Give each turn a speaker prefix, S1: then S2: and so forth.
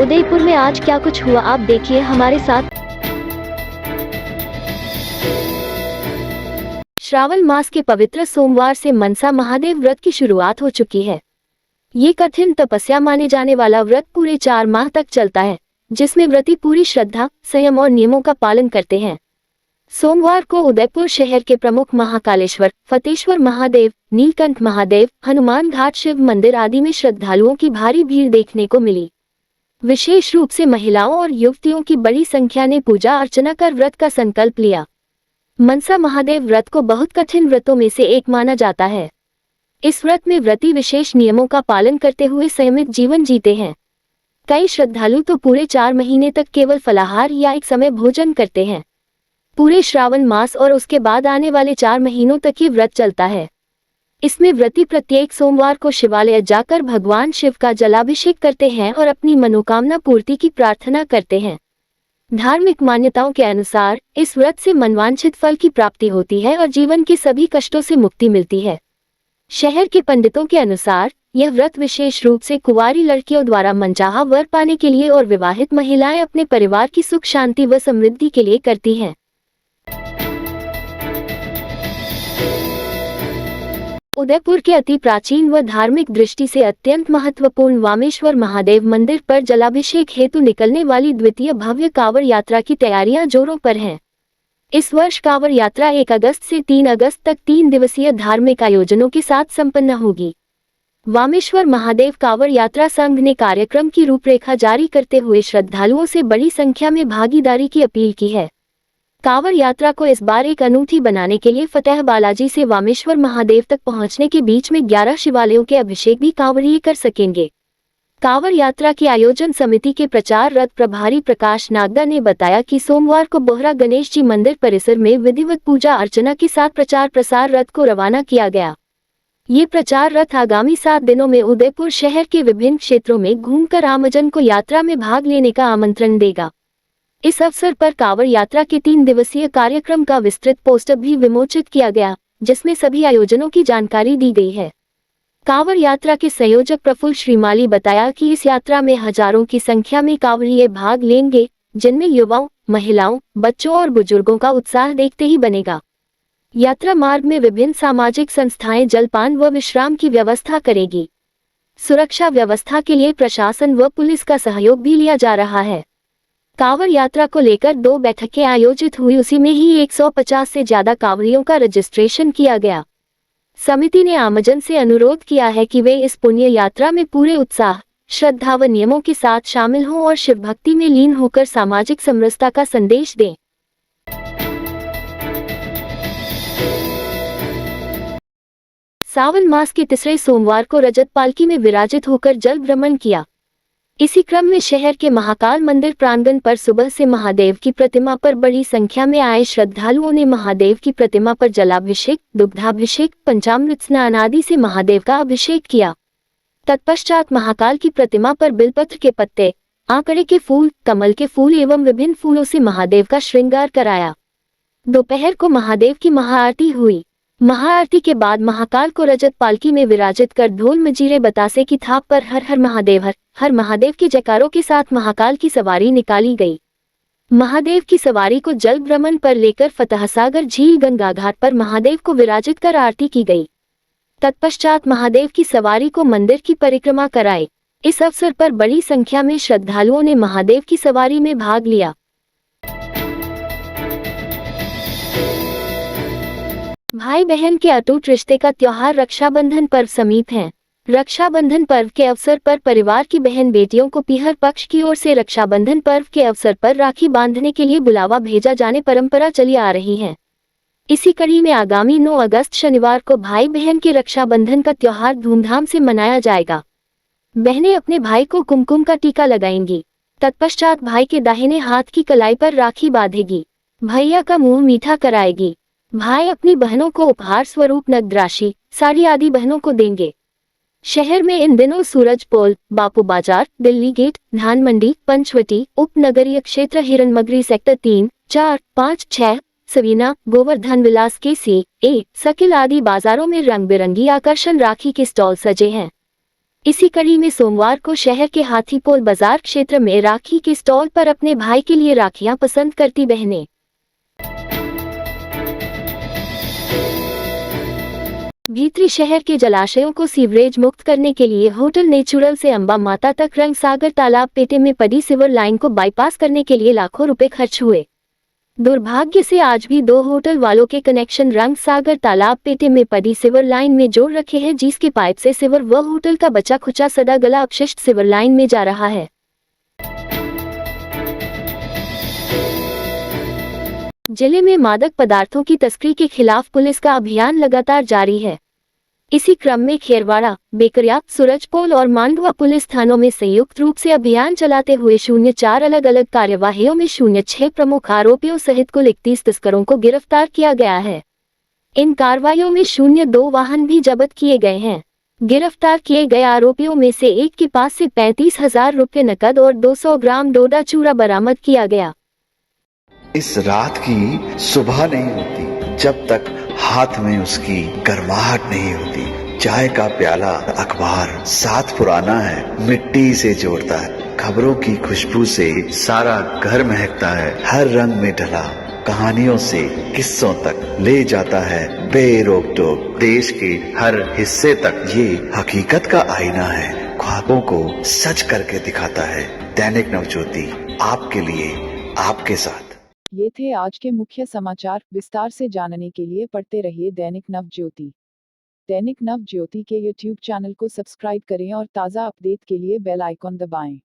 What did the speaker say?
S1: उदयपुर में आज क्या कुछ हुआ आप देखिए हमारे साथ। श्रावण मास के पवित्र सोमवार से मनसा महादेव व्रत की शुरुआत हो चुकी है। ये कठिन तपस्या माने जाने वाला व्रत पूरे 4 माह तक चलता है, जिसमें व्रती पूरी श्रद्धा, संयम और नियमों का पालन करते हैं। सोमवार को उदयपुर शहर के प्रमुख महाकालेश्वर, फतेश्वर महादेव, नीलकंठ महादेव, हनुमान घाट शिव मंदिर आदि में श्रद्धालुओं की भारी भीड़ देखने को मिली। विशेष रूप से महिलाओं और युवतियों की बड़ी संख्या ने पूजा अर्चना कर व्रत का संकल्प लिया। मनसा महादेव व्रत को बहुत कठिन व्रतों में से एक माना जाता है। इस व्रत में व्रती विशेष नियमों का पालन करते हुए संयमित जीवन जीते हैं। कई श्रद्धालु तो पूरे 4 महीने तक केवल फलाहार या एक समय भोजन करते हैं। पूरे श्रावण मास और उसके बाद आने वाले 4 महीनों तक ये व्रत चलता है। इसमें व्रती प्रत्येक सोमवार को शिवालय जाकर भगवान शिव का जलाभिषेक करते हैं और अपनी मनोकामना पूर्ति की प्रार्थना करते हैं। धार्मिक मान्यताओं के अनुसार इस व्रत से मनवांछित फल की प्राप्ति होती है और जीवन के सभी कष्टों से मुक्ति मिलती है। शहर के पंडितों के अनुसार यह व्रत विशेष रूप से कुंवारी लड़कियों द्वारा मनचाहा वर पाने के लिए और विवाहित महिलाएं अपने परिवार की सुख शांति व समृद्धि के लिए करती हैं। उदयपुर के अति प्राचीन व धार्मिक दृष्टि से अत्यंत महत्वपूर्ण वामेश्वर महादेव मंदिर पर जलाभिषेक हेतु निकलने वाली द्वितीय भव्य कांवड़ यात्रा की तैयारियां जोरों पर हैं। इस वर्ष कांवड़ यात्रा 1 अगस्त से 3 अगस्त तक 3 दिवसीय धार्मिक आयोजनों के साथ संपन्न होगी। वामेश्वर महादेव कांवड़ यात्रा संघ ने कार्यक्रम की रूपरेखा जारी करते हुए श्रद्धालुओं से बड़ी संख्या में भागीदारी की अपील की है। कांवड़ यात्रा को इस बार एक अनूठी बनाने के लिए फतेह बालाजी से वामेश्वर महादेव तक पहुंचने के बीच में 11 शिवालयों के अभिषेक भी कांवड़िये कर सकेंगे। कांवड़ यात्रा की आयोजन समिति के प्रचार रथ प्रभारी प्रकाश नागदा ने बताया कि सोमवार को बोहरा गणेश जी मंदिर परिसर में विधिवत पूजा अर्चना के साथ प्रचार प्रसार रथ को रवाना किया गया। ये प्रचार रथ आगामी 7 दिनों में उदयपुर शहर के विभिन्न क्षेत्रों में घूमकर आमजन को यात्रा में भाग लेने का आमंत्रण देगा। इस अवसर पर कांवड़ यात्रा के 3 दिवसीय कार्यक्रम का विस्तृत पोस्टर भी विमोचित किया गया, जिसमें सभी आयोजनों की जानकारी दी गई है। कांवड़ यात्रा के संयोजक प्रफुल्ल श्रीमाली बताया कि इस यात्रा में हजारों की संख्या में कांवड़िये भाग लेंगे, जिनमें युवाओं, महिलाओं, बच्चों और बुजुर्गों का उत्साह देखते ही बनेगा। यात्रा मार्ग में विभिन्न सामाजिक संस्थाएं जलपान व विश्राम की व्यवस्था करेगी। सुरक्षा व्यवस्था के लिए प्रशासन व पुलिस का सहयोग भी लिया जा रहा है। कांवड़ यात्रा को लेकर 2 बैठकें आयोजित हुई, उसी में ही 150 से ज्यादा कांवड़ियों का रजिस्ट्रेशन किया गया। समिति ने आमजन से अनुरोध किया है कि वे इस पुण्य यात्रा में पूरे उत्साह, श्रद्धा व नियमों के साथ शामिल हों और शिव भक्ति में लीन होकर सामाजिक समरसता का संदेश दें। सावन मास के तीसरे सोमवार को रजत पालकी में विराजित होकर जल भ्रमण किया। इसी क्रम में शहर के महाकाल मंदिर प्रांगण पर सुबह से महादेव की प्रतिमा पर बड़ी संख्या में आए श्रद्धालुओं ने महादेव की प्रतिमा पर जलाभिषेक, दुग्धाभिषेक, पंचामृत स्नान आदि से महादेव का अभिषेक किया। तत्पश्चात महाकाल की प्रतिमा पर बिलपत्र के पत्ते, आंकड़े के फूल, कमल के फूल एवं विभिन्न फूलों से महादेव का श्रृंगार कराया। दोपहर को महादेव की महाआरती हुई। महाआरती के बाद महाकाल को रजत पालकी में विराजित कर ढोल मजीरे बतासे की थाप पर हर हर महादेव के जयकारों के साथ महाकाल की सवारी निकाली गई। महादेव की सवारी को जल भ्रमण पर लेकर फतहसागर झील गंगा घाट पर महादेव को विराजित कर आरती की गई। तत्पश्चात महादेव की सवारी को मंदिर की परिक्रमा कराई। इस अवसर पर बड़ी संख्या में श्रद्धालुओं ने महादेव की सवारी में भाग लिया। भाई बहन के अटूट रिश्ते का त्योहार रक्षाबंधन पर्व समीप है। रक्षाबंधन पर्व के अवसर पर परिवार की बहन बेटियों को पीहर पक्ष की ओर से रक्षाबंधन पर्व के अवसर पर राखी बांधने के लिए बुलावा भेजा जाने परंपरा चली आ रही है। इसी कड़ी में आगामी 9 अगस्त शनिवार को भाई बहन के रक्षाबंधन का त्योहार धूमधाम से मनाया जाएगा। बहनें अपने भाई को कुमकुम का टीका लगाएंगी। तत्पश्चात भाई के दाहिने हाथ की कलाई पर राखी बांधेगी। भैया का मुंह मीठा कराएगी। भाई अपनी बहनों को उपहार स्वरूप नगद राशि, साड़ी आदि बहनों को देंगे। शहर में इन दिनों सूरज पोल, बापू बाजार, दिल्ली गेट, धान मंडी, पंचवटी, उपनगरीय क्षेत्र हिरनमगरी सेक्टर 3, 4, 5, 6, सवीना, गोवर्धन विलास के सी, ए, सकिल आदि बाजारों में रंग बिरंगी आकर्षण राखी के स्टॉल सजे हैं। इसी कड़ी में सोमवार को शहर के हाथीपोल बाजार क्षेत्र में राखी के स्टॉल पर अपने भाई के लिए राखियां पसंद करती बहनें भीतरी शहर के जलाशयों को सीवरेज मुक्त करने के लिए होटल नेचुरल से अंबा माता तक रंग सागर तालाब पेटे में पड़ी सीवर लाइन को बाईपास करने के लिए लाखों रुपए खर्च हुए। दुर्भाग्य से आज भी 2 होटल वालों के कनेक्शन रंग सागर तालाब पेटे में पड़ी सीवर लाइन में जोड़ रखे हैं, जिसके पाइप से सीवर व होटल का बचा खुचा सदा गला अपशिष्ट सीवर लाइन में जा रहा है। जिले में मादक पदार्थों की तस्करी के खिलाफ पुलिस का अभियान लगातार जारी है। इसी क्रम में खेरवाड़ा, बेकरिया, सूरजपोल और मांडवा पुलिस थानों में संयुक्त रूप से अभियान चलाते हुए 04 अलग अलग कार्यवाहियों में 06 प्रमुख आरोपियों सहित कुल 31 तस्करों को गिरफ्तार किया गया है। इन कार्रवाइयों में 02 वाहन भी जब्त किए गए हैं। गिरफ्तार किए गए आरोपियों में से एक के पास से 35,000 रुपये नकद और 200 ग्राम डोडा चूरा बरामद किया गया।
S2: इस रात की सुबह नहीं होती जब तक हाथ में उसकी गर्माहट नहीं होती। चाय का प्याला, अखबार साथ पुराना है, मिट्टी से जोड़ता है। खबरों की खुशबू से सारा घर महकता है। हर रंग में ढला कहानियों से किस्सों तक ले जाता है बेरोक टोक। देश के हर हिस्से तक ये हकीकत का आईना है। ख्वाबों को सच करके दिखाता है। दैनिक नवज्योति, आपके लिए, आपके साथ।
S3: ये थे आज के मुख्य समाचार। विस्तार से जानने के लिए पढ़ते रहिए दैनिक नवज्योति। दैनिक नवज्योति के YouTube चैनल को सब्सक्राइब करें और ताज़ा अपडेट के लिए बेल आइकॉन दबाएं।